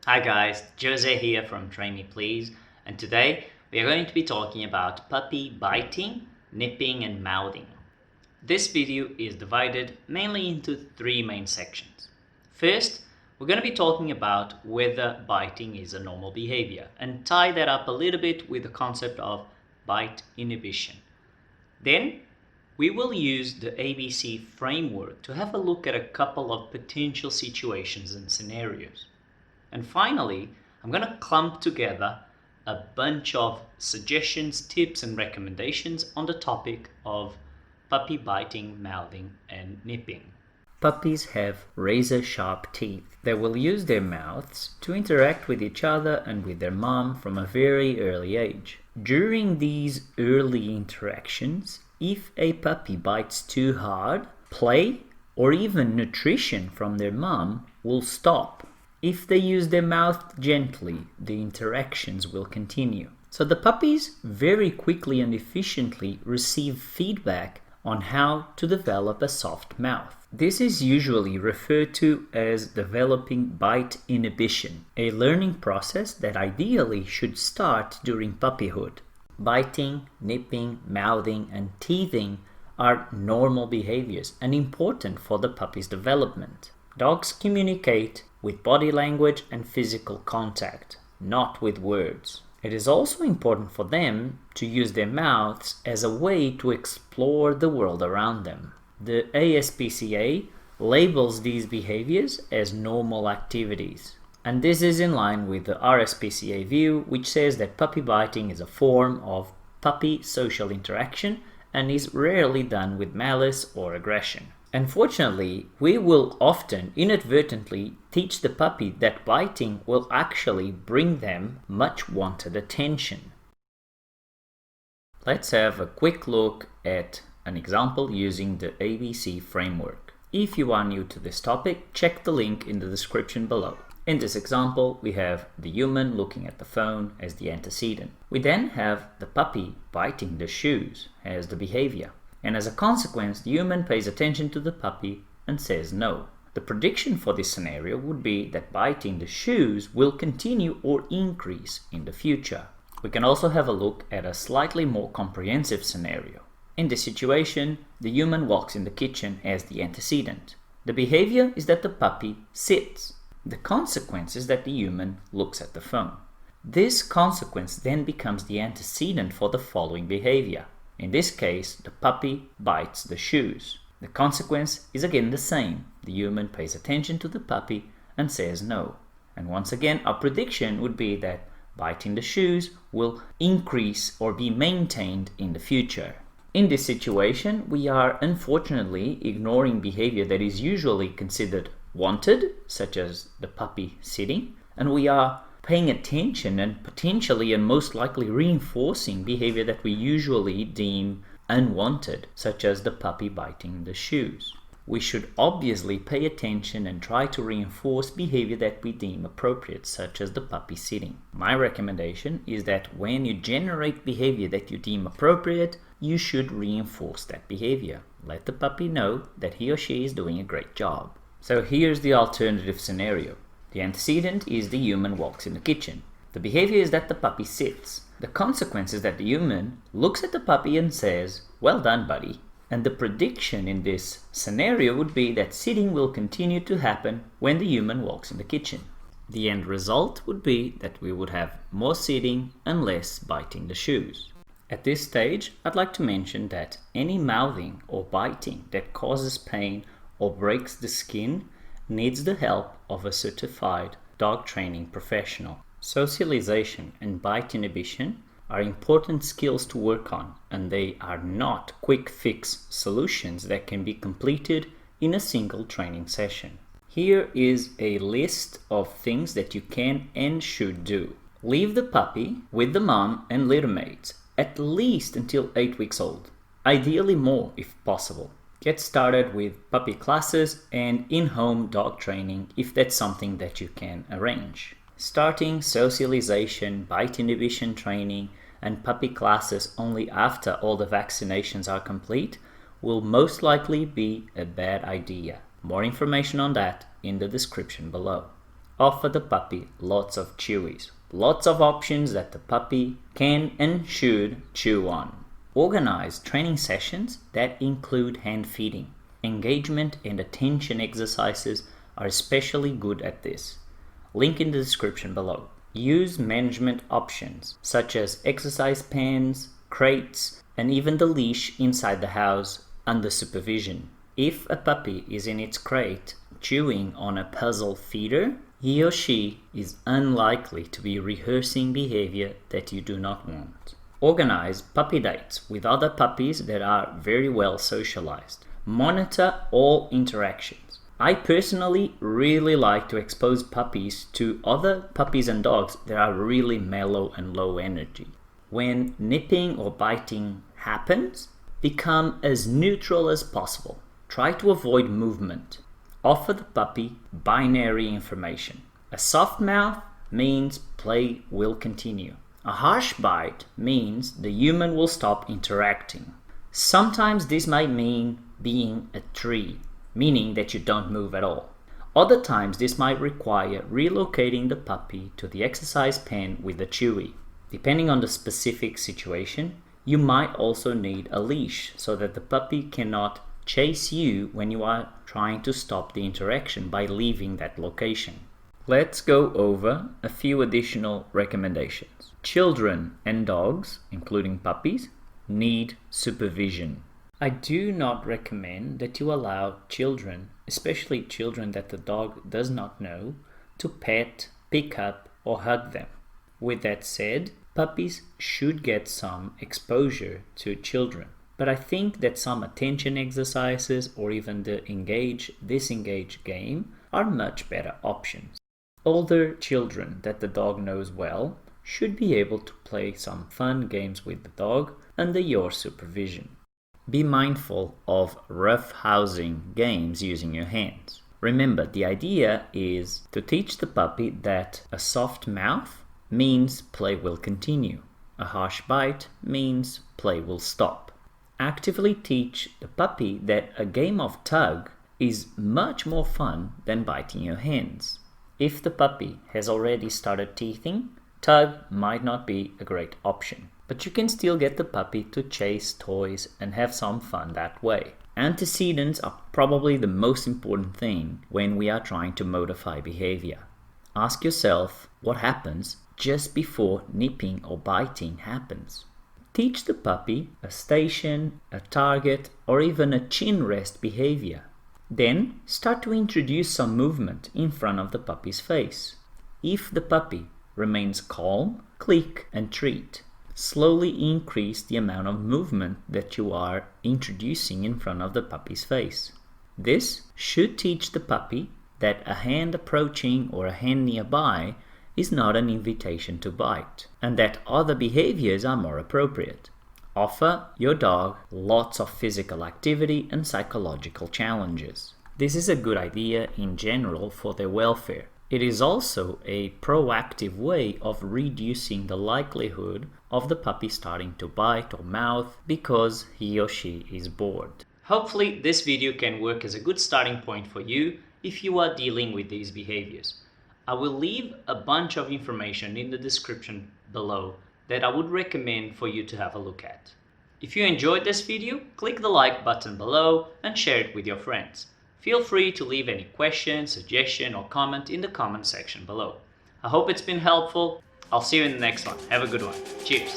Hi guys, Jose here from Train Me Please, and today we are going to be talking about puppy biting, nipping and mouthing. This video is divided mainly into three main sections. First, we're going to be talking about whether biting is a normal behavior and tie that up a little bit with the concept of bite inhibition. Then, we will use the ABC framework to have a look at a couple of potential situations and scenarios. And finally, I'm going to clump together a bunch of suggestions, tips, and recommendations on the topic of puppy biting, mouthing, and nipping. Puppies have razor-sharp teeth. They will use their mouths to interact with each other and with their mom from a very early age. During these early interactions, if a puppy bites too hard, play or even nutrition from their mom will stop. If they use their mouth gently, the interactions will continue. So the puppies very quickly and efficiently receive feedback on how to develop a soft mouth. This is usually referred to as developing bite inhibition, a learning process that ideally should start during puppyhood. Biting, nipping, mouthing, and teething are normal behaviors and important for the puppy's development. Dogs communicate with body language and physical contact, not with words. It is also important for them to use their mouths as a way to explore the world around them. The ASPCA labels these behaviors as normal activities. And this is in line with the RSPCA view, which says that puppy biting is a form of puppy social interaction and is rarely done with malice or aggression. Unfortunately, we will often inadvertently teach the puppy that biting will actually bring them much wanted attention. Let's have a quick look at an example using the ABC framework. If you are new to this topic, check the link in the description below. In this example, we have the human looking at the phone as the antecedent. We then have the puppy biting the shoes as the behavior. And as a consequence, the human pays attention to the puppy and says no. The prediction for this scenario would be that biting the shoes will continue or increase in the future. We can also have a look at a slightly more comprehensive scenario. In this situation, the human walks in the kitchen as the antecedent. The behavior is that the puppy sits. The consequence is that the human looks at the phone. This consequence then becomes the antecedent for the following behavior. In this case, the puppy bites the shoes. The consequence is again the same. The human pays attention to the puppy and says no. And once again, our prediction would be that biting the shoes will increase or be maintained in the future. In this situation, we are unfortunately ignoring behavior that is usually considered wanted, such as the puppy sitting, and we are paying attention and potentially and most likely reinforcing behavior that we usually deem unwanted, such as the puppy biting the shoes. We should obviously pay attention and try to reinforce behavior that we deem appropriate, such as the puppy sitting. My recommendation is that when you generate behavior that you deem appropriate, you should reinforce that behavior. Let the puppy know that he or she is doing a great job. So here's the alternative scenario. The antecedent is the human walks in the kitchen. The behavior is that the puppy sits. The consequence is that the human looks at the puppy and says, "Well done, buddy." And the prediction in this scenario would be that sitting will continue to happen when the human walks in the kitchen. The end result would be that we would have more sitting and less biting the shoes. At this stage, I'd like to mention that any mouthing or biting that causes pain or breaks the skin needs the help of a certified dog training professional. Socialization and bite inhibition are important skills to work on, and they are not quick fix solutions that can be completed in a single training session. Here is a list of things that you can and should do. Leave the puppy with the mom and littermates at least until 8 weeks old, ideally more if possible. Get started with puppy classes and in-home dog training if that's something that you can arrange. Starting socialization, bite inhibition training, and puppy classes only after all the vaccinations are complete will most likely be a bad idea. More information on that in the description below. Offer the puppy lots of chewies, lots of options that the puppy can and should chew on. Organize training sessions that include hand feeding. Engagement and attention exercises are especially good at this. Link in the description below. Use management options such as exercise pens, crates, and even the leash inside the house under supervision. If a puppy is in its crate chewing on a puzzle feeder, he or she is unlikely to be rehearsing behavior that you do not want. Organize puppy dates with other puppies that are very well socialized. Monitor all interactions. I personally really like to expose puppies to other puppies and dogs that are really mellow and low energy. When nipping or biting happens, become as neutral as possible. Try to avoid movement. Offer the puppy binary information. A soft mouth means play will continue. A harsh bite means the human will stop interacting. Sometimes this might mean being a tree, meaning that you don't move at all. Other times this might require relocating the puppy to the exercise pen with a chewy. Depending on the specific situation, you might also need a leash so that the puppy cannot chase you when you are trying to stop the interaction by leaving that location. Let's go over a few additional recommendations. Children and dogs, including puppies, need supervision. I do not recommend that you allow children, especially children that the dog does not know, to pet, pick up, or hug them. With that said, puppies should get some exposure to children. But I think that some attention exercises or even the engage-disengage game are much better options. Older children that the dog knows well should be able to play some fun games with the dog under your supervision. Be mindful of roughhousing games using your hands. Remember, the idea is to teach the puppy that a soft mouth means play will continue. A harsh bite means play will stop. Actively teach the puppy that a game of tug is much more fun than biting your hands. If the puppy has already started teething, tug might not be a great option, but you can still get the puppy to chase toys and have some fun that way. Antecedents are probably the most important thing when we are trying to modify behavior. Ask yourself what happens just before nipping or biting happens. Teach the puppy a station, a target, or even a chin rest behavior. Then start to introduce some movement in front of the puppy's face. If the puppy remains calm, click and treat. Slowly increase the amount of movement that you are introducing in front of the puppy's face. This should teach the puppy that a hand approaching or a hand nearby is not an invitation to bite, and that other behaviors are more appropriate. Offer your dog lots of physical activity and psychological challenges. This is a good idea in general for their welfare. It is also a proactive way of reducing the likelihood of the puppy starting to bite or mouth because he or she is bored. Hopefully this video can work as a good starting point for you if you are dealing with these behaviors. I will leave a bunch of information in the description below that I would recommend for you to have a look at. If you enjoyed this video, click the like button below and share it with your friends. Feel free to leave any question, suggestion or comment in the comment section below. I hope it's been helpful. I'll see you in the next one. Have a good one. Cheers.